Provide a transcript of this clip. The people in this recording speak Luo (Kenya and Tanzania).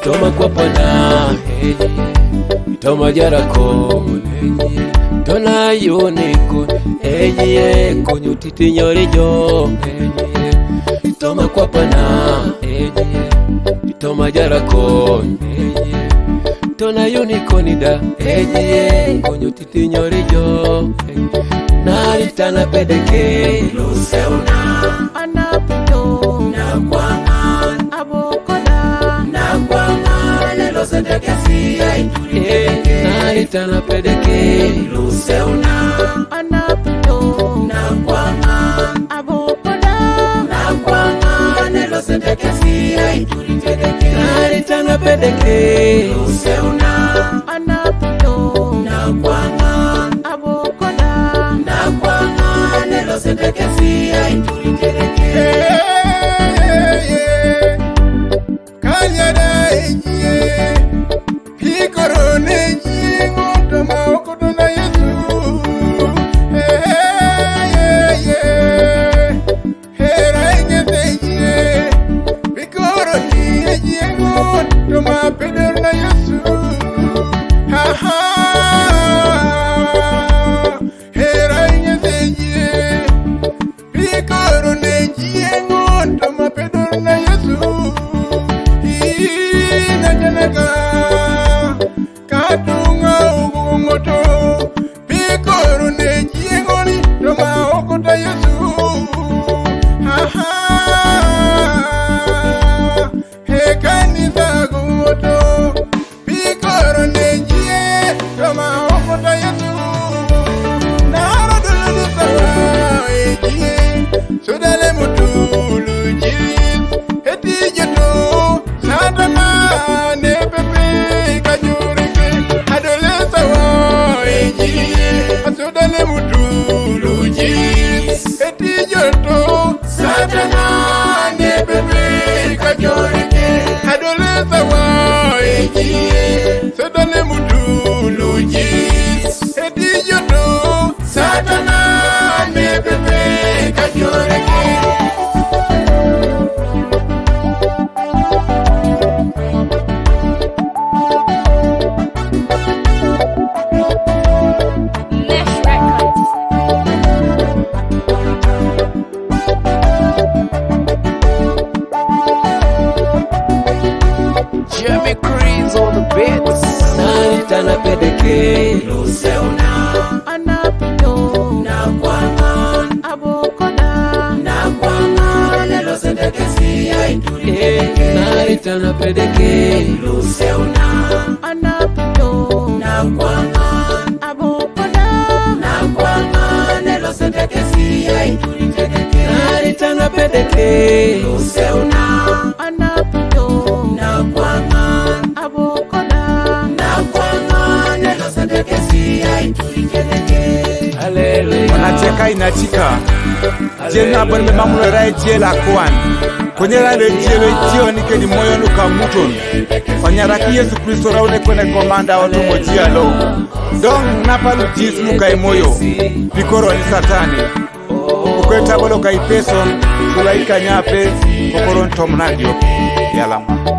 toma kwa pana toma jarako tona yoniko konyo titi nyori jo toma kwa pana toma jarako tona yoniko nida konyo titi nyori jo naritana pedeke luseuna Anapito na kwangan abokoda na kwangan lo sendekesi aitulike naritana pedeke luseuna Anapito na kwangan abokoda na kwangan lo sendekesi aitulike naritana pedeke luseuna Anapito na kwangan abokoda na kwangan lo sendekesi aitulike Jimmy Crees on the beats. naritana pedeke luseuna Anapito na kwangan abokoda na kwangan lo sendekesi aitulike naritana pedeke luseuna Anapito na kwangan abokoda na kwangan lo sendekesi aitulike naritana pedeke luseuna Anapito na kwangan abokoda na kwangan lo sendekesi aitulike haleluya Wanacheka inatika jena bon me mamulo rai jela kwan konyera le jelo jio nike di moyo nuka muton fanyara ki Yesu Kristo raune kwene komanda watu mojia lo dong napalu jisu nuka moyo pikoro ni satani ukweta bolo kai peso sulaika nyape kokoron tomnadio yalama